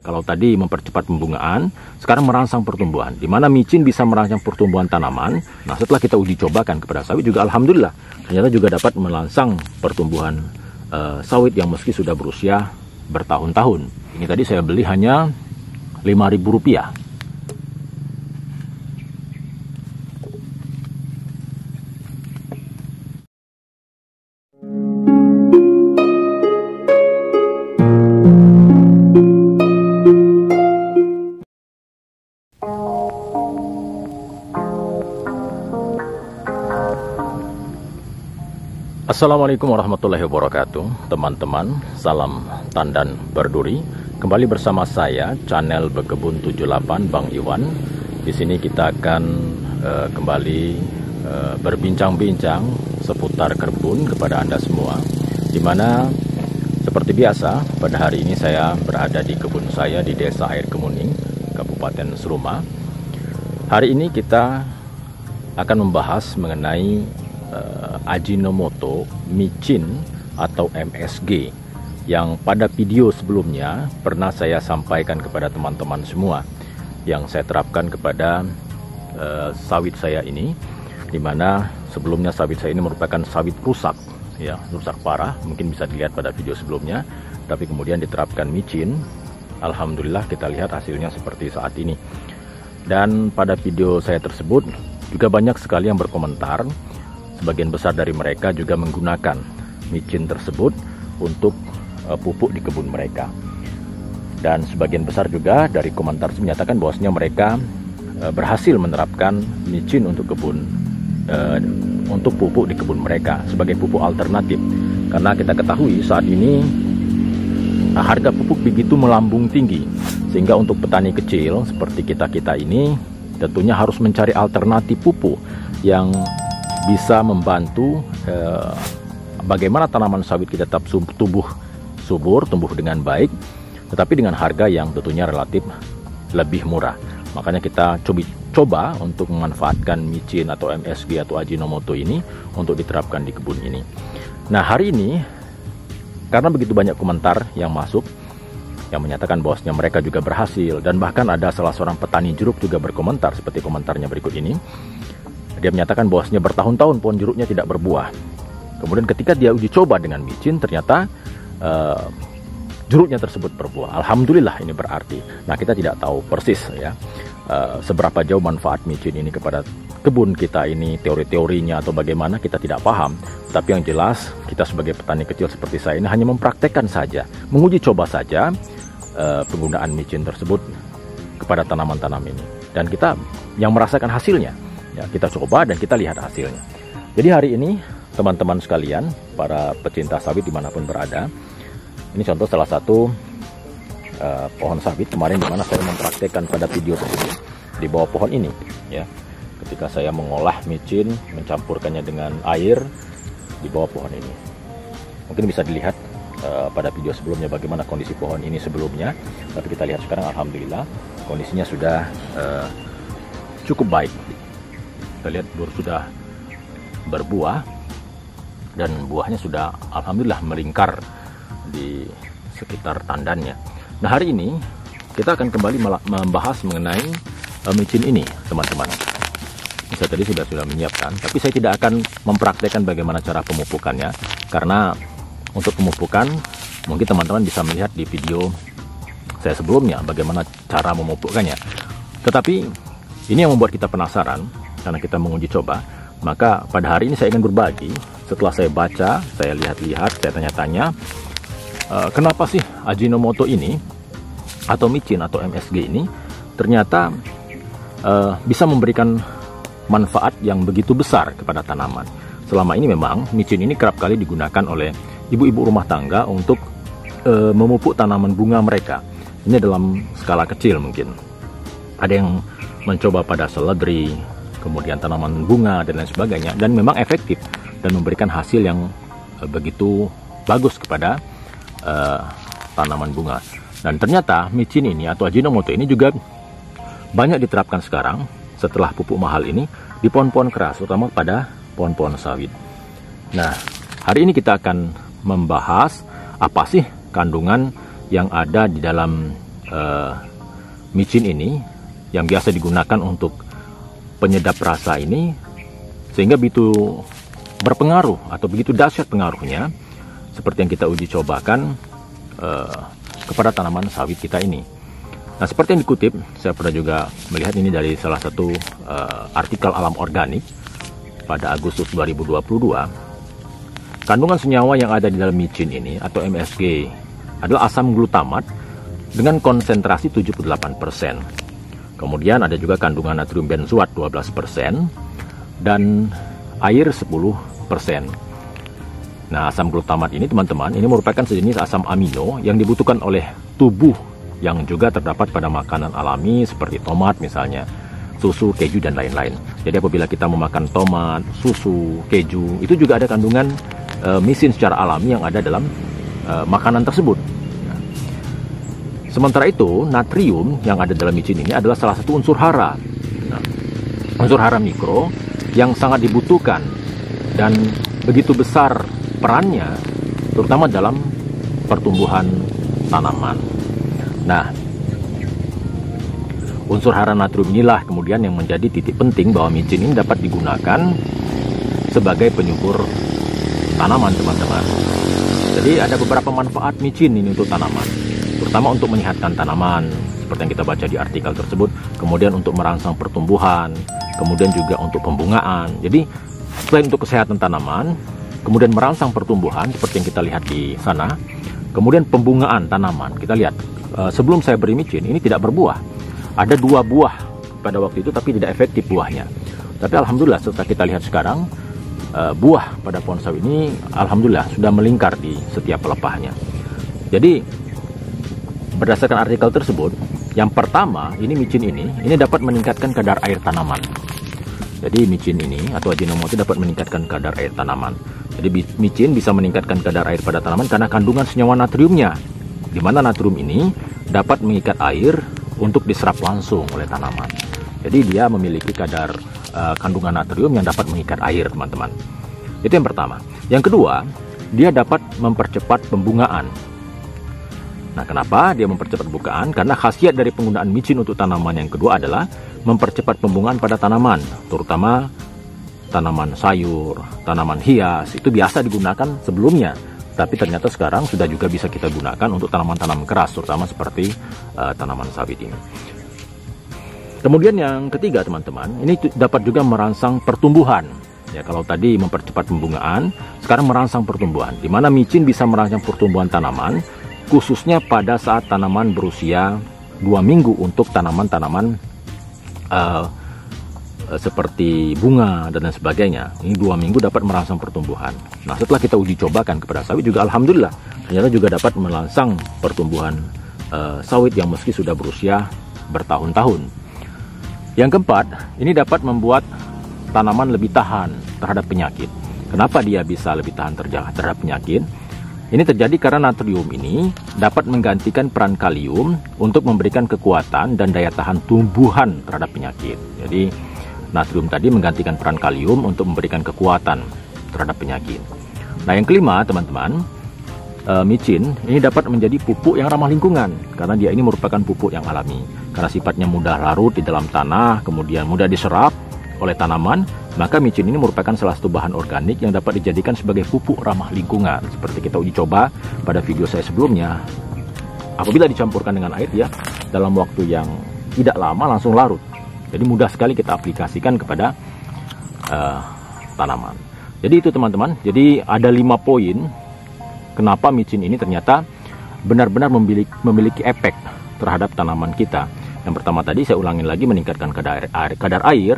Kalau tadi mempercepat pembungaan, sekarang merangsang pertumbuhan. Di mana micin bisa merangsang pertumbuhan tanaman. Nah, setelah kita uji cobakan kepada sawit juga alhamdulillah, ternyata juga dapat merangsang pertumbuhan sawit yang meski sudah berusia bertahun-tahun. Ini tadi saya beli hanya Rp5.000. Assalamualaikum warahmatullahi wabarakatuh, teman-teman. Salam tandan berduri. Kembali bersama saya, channel Bekebun 78 Bang Iwan. Di sini kita akan kembali berbincang-bincang seputar kebun kepada Anda semua. Dimana seperti biasa, pada hari ini saya berada di kebun saya di Desa Air Kemuning, Kabupaten Seruma. Hari ini kita akan membahas mengenai Ajinomoto micin atau MSG yang pada video sebelumnya pernah saya sampaikan kepada teman-teman semua, yang saya terapkan kepada sawit saya ini, dimana sebelumnya sawit saya ini merupakan sawit rusak, ya, rusak parah, mungkin bisa dilihat pada video sebelumnya, tapi kemudian diterapkan micin, alhamdulillah kita lihat hasilnya seperti saat ini. Dan pada video saya tersebut juga banyak sekali yang berkomentar. Sebagian besar dari mereka juga menggunakan micin tersebut untuk pupuk di kebun mereka. Dan sebagian besar juga dari komentar menyatakan bahwasanya mereka berhasil menerapkan micin untuk untuk pupuk di kebun mereka sebagai pupuk alternatif. Karena kita ketahui saat ini harga pupuk begitu melambung tinggi, sehingga untuk petani kecil seperti kita ini tentunya harus mencari alternatif pupuk yang bisa membantu bagaimana tanaman sawit kita tetap tumbuh dengan baik, tetapi dengan harga yang tentunya relatif lebih murah. Makanya kita coba untuk memanfaatkan micin atau MSG atau Ajinomoto ini untuk diterapkan di kebun ini. Nah, hari ini karena begitu banyak komentar yang masuk yang menyatakan bahwasanya mereka juga berhasil, dan bahkan ada salah seorang petani jeruk juga berkomentar seperti komentarnya berikut ini. Dia menyatakan bahwasanya bertahun-tahun pohon jeruknya tidak berbuah. Kemudian ketika dia uji coba dengan micin, ternyata jeruknya tersebut berbuah. Alhamdulillah ini berarti. Nah, kita tidak tahu persis ya seberapa jauh manfaat micin ini kepada kebun kita ini, teori-teorinya atau bagaimana kita tidak paham. Tapi yang jelas kita sebagai petani kecil seperti saya ini hanya mempraktekkan saja, menguji coba saja penggunaan micin tersebut kepada tanaman-tanaman ini. Dan kita yang merasakan hasilnya. Ya, kita coba dan kita lihat hasilnya. Jadi hari ini teman-teman sekalian, para pecinta sawit dimanapun berada, ini contoh salah satu pohon sawit kemarin dimana saya mempraktekkan pada video tersebut di bawah pohon ini, ya. Ketika saya mengolah micin, mencampurkannya dengan air di bawah pohon ini. Mungkin bisa dilihat pada video sebelumnya bagaimana kondisi pohon ini sebelumnya, tapi kita lihat sekarang alhamdulillah kondisinya sudah cukup baik. Kita lihat sudah berbuah dan buahnya sudah alhamdulillah melingkar di sekitar tandannya. Nah, hari ini kita akan kembali membahas mengenai micin ini, teman-teman. Saya tadi sudah menyiapkan, tapi saya tidak akan mempraktekkan bagaimana cara pemupukannya, karena untuk pemupukan mungkin teman-teman bisa melihat di video saya sebelumnya bagaimana cara memupukkannya. Tetapi ini yang membuat kita penasaran karena kita menguji coba. Maka pada hari ini saya ingin berbagi. Setelah saya baca, saya lihat-lihat, saya tanya-tanya, kenapa sih Ajinomoto ini atau micin atau MSG ini ternyata bisa memberikan manfaat yang begitu besar kepada tanaman. Selama ini memang micin ini kerap kali digunakan oleh ibu-ibu rumah tangga untuk memupuk tanaman bunga mereka. Ini dalam skala kecil mungkin. Ada yang mencoba pada seledri, kemudian tanaman bunga dan lain sebagainya, dan memang efektif dan memberikan hasil yang begitu bagus kepada tanaman bunga. Dan ternyata micin ini atau Ajinomoto ini juga banyak diterapkan sekarang setelah pupuk mahal ini di pohon-pohon keras, terutama pada pohon-pohon sawit. Nah, hari ini kita akan membahas apa sih kandungan yang ada di dalam micin ini yang biasa digunakan untuk penyedap rasa ini, sehingga begitu berpengaruh atau begitu dahsyat pengaruhnya seperti yang kita uji cobakan kepada tanaman sawit kita ini. Nah, seperti yang dikutip, saya pernah juga melihat ini dari salah satu artikel Alam Organik pada Agustus 2022. Kandungan senyawa yang ada di dalam micin ini atau MSG adalah asam glutamat dengan konsentrasi 78%. Kemudian ada juga kandungan natrium benzoat 12% dan air 10%. Nah, asam glutamat ini teman-teman, ini merupakan sejenis asam amino yang dibutuhkan oleh tubuh yang juga terdapat pada makanan alami seperti tomat misalnya, susu, keju, dan lain-lain. Jadi apabila kita memakan tomat, susu, keju, itu juga ada kandungan misin secara alami yang ada dalam makanan tersebut. Nah, sementara itu, natrium yang ada dalam micin ini adalah salah satu unsur hara. Nah, unsur hara mikro yang sangat dibutuhkan dan begitu besar perannya, terutama dalam pertumbuhan tanaman. Nah, unsur hara natrium inilah kemudian yang menjadi titik penting bahwa micin ini dapat digunakan sebagai penyubur tanaman, teman-teman. Jadi ada beberapa manfaat micin ini untuk tanaman, terutama untuk menyehatkan tanaman seperti yang kita baca di artikel tersebut, kemudian untuk merangsang pertumbuhan, kemudian juga untuk pembungaan. Jadi selain untuk kesehatan tanaman, kemudian merangsang pertumbuhan seperti yang kita lihat di sana, kemudian pembungaan tanaman. Kita lihat sebelum saya beri micin ini tidak berbuah, ada 2 buah pada waktu itu, tapi tidak efektif buahnya. Tapi alhamdulillah setelah kita lihat sekarang, buah pada pohon sawit ini alhamdulillah sudah melingkar di setiap pelepahnya. Jadi berdasarkan artikel tersebut, yang pertama ini micin ini dapat meningkatkan kadar air tanaman. Jadi micin ini atau Ajinomoto dapat meningkatkan kadar air tanaman. Jadi micin bisa meningkatkan kadar air pada tanaman karena kandungan senyawa natriumnya, di mana natrium ini dapat mengikat air untuk diserap langsung oleh tanaman. Jadi dia memiliki kadar kandungan natrium yang dapat mengikat air, teman-teman. Itu yang pertama. Yang kedua, dia dapat mempercepat pembungaan. Nah, kenapa dia mempercepat pembungaan? Karena khasiat dari penggunaan micin untuk tanaman yang kedua adalah mempercepat pembungaan pada tanaman, terutama tanaman sayur, tanaman hias. Itu biasa digunakan sebelumnya, tapi ternyata sekarang sudah juga bisa kita gunakan untuk tanaman-tanaman keras, terutama seperti tanaman sawit ini. Kemudian yang ketiga, teman-teman, ini dapat juga merangsang pertumbuhan. Ya, kalau tadi mempercepat pembungaan, sekarang merangsang pertumbuhan, di mana micin bisa merangsang pertumbuhan tanaman, khususnya pada saat tanaman berusia 2 minggu untuk tanaman-tanaman seperti bunga dan lain sebagainya. Ini 2 minggu dapat merangsang pertumbuhan. Nah, setelah kita uji cobakan kepada sawit juga alhamdulillah, ternyata juga dapat merangsang pertumbuhan sawit yang meski sudah berusia bertahun-tahun. Yang keempat, ini dapat membuat tanaman lebih tahan terhadap penyakit. Kenapa dia bisa lebih tahan terhadap penyakit? Ini terjadi karena natrium ini dapat menggantikan peran kalium untuk memberikan kekuatan dan daya tahan tumbuhan terhadap penyakit. Jadi natrium tadi menggantikan peran kalium untuk memberikan kekuatan terhadap penyakit. Nah, yang kelima, teman-teman, micin ini dapat menjadi pupuk yang ramah lingkungan karena dia ini merupakan pupuk yang alami. Karena sifatnya mudah larut di dalam tanah, kemudian mudah diserap oleh tanaman, maka micin ini merupakan salah satu bahan organik yang dapat dijadikan sebagai pupuk ramah lingkungan. Seperti kita uji coba pada video saya sebelumnya, apabila dicampurkan dengan air, ya dalam waktu yang tidak lama langsung larut. Jadi mudah sekali kita aplikasikan kepada tanaman. Jadi itu, teman-teman. Jadi ada 5 poin kenapa micin ini ternyata benar-benar memiliki efek terhadap tanaman kita. Yang pertama tadi saya ulangin lagi, meningkatkan kadar air,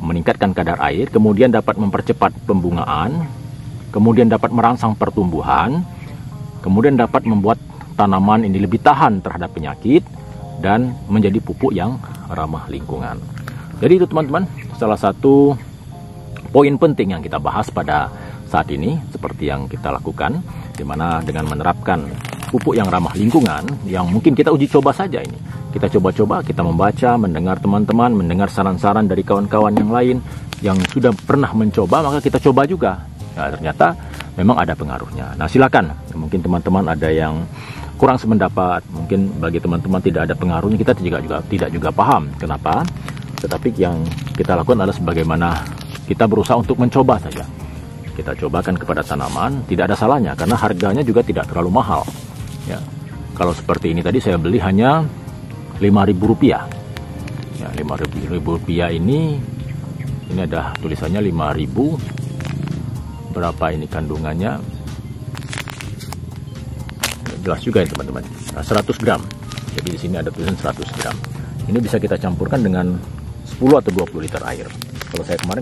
meningkatkan kadar air, kemudian dapat mempercepat pembungaan, kemudian dapat merangsang pertumbuhan, kemudian dapat membuat tanaman ini lebih tahan terhadap penyakit, dan menjadi pupuk yang ramah lingkungan. Jadi itu, teman-teman, salah satu poin penting yang kita bahas pada saat ini, seperti yang kita lakukan, dimana dengan menerapkan pupuk yang ramah lingkungan, yang mungkin kita uji coba saja ini. Kita coba-coba, kita membaca, mendengar teman-teman, mendengar saran-saran dari kawan-kawan yang lain yang sudah pernah mencoba, maka kita coba juga. Nah, ternyata memang ada pengaruhnya. Nah, silakan, mungkin teman-teman ada yang kurang sependapat. Mungkin bagi teman-teman tidak ada pengaruhnya, kita tidak juga paham kenapa. Tetapi yang kita lakukan adalah sebagaimana kita berusaha untuk mencoba saja. Kita cobakan kepada tanaman, tidak ada salahnya karena harganya juga tidak terlalu mahal. Ya, kalau seperti ini tadi saya beli hanya Rp5.000. Ya, Rp5.000 ini ada tulisannya 5.000. Berapa ini kandungannya? Jelas juga ya teman-teman. Nah, 100 gram. Jadi di sini ada tulisan 100 gram. Ini bisa kita campurkan dengan 10 atau 20 liter air. Kalau saya kemarin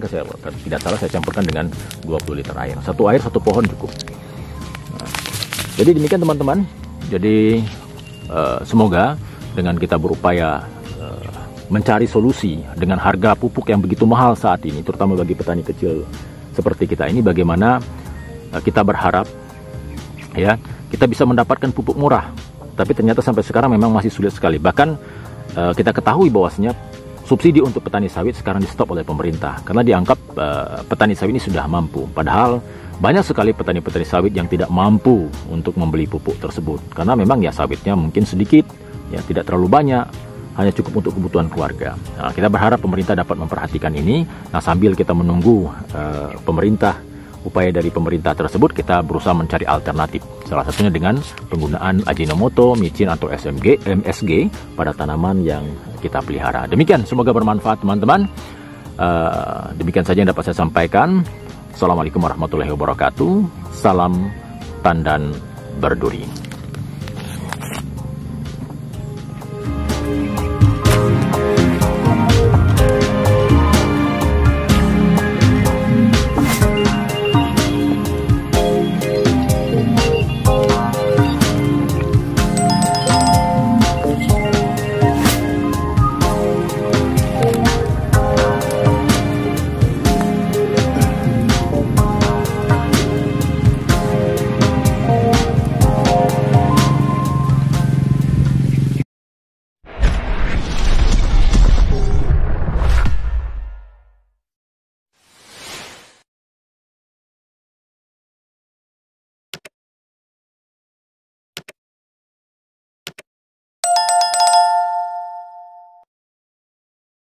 tidak salah saya campurkan dengan 20 liter air. Satu air satu pohon cukup. Nah, jadi demikian teman-teman. Jadi semoga dengan kita berupaya mencari solusi dengan harga pupuk yang begitu mahal saat ini, terutama bagi petani kecil seperti kita ini, bagaimana kita berharap ya kita bisa mendapatkan pupuk murah. Tapi ternyata sampai sekarang memang masih sulit sekali. Bahkan kita ketahui bahwasanya subsidi untuk petani sawit sekarang di stop oleh pemerintah karena dianggap petani sawit ini sudah mampu. Padahal banyak sekali petani-petani sawit yang tidak mampu untuk membeli pupuk tersebut karena memang ya sawitnya mungkin sedikit, ya tidak terlalu banyak, hanya cukup untuk kebutuhan keluarga. Nah, kita berharap pemerintah dapat memperhatikan ini. Nah, sambil kita menunggu upaya dari pemerintah tersebut, kita berusaha mencari alternatif. Salah satunya dengan penggunaan Ajinomoto, micin atau MSG pada tanaman yang kita pelihara. Demikian, semoga bermanfaat teman-teman. Demikian saja yang dapat saya sampaikan. Assalamualaikum warahmatullahi wabarakatuh. Salam tandan berduri.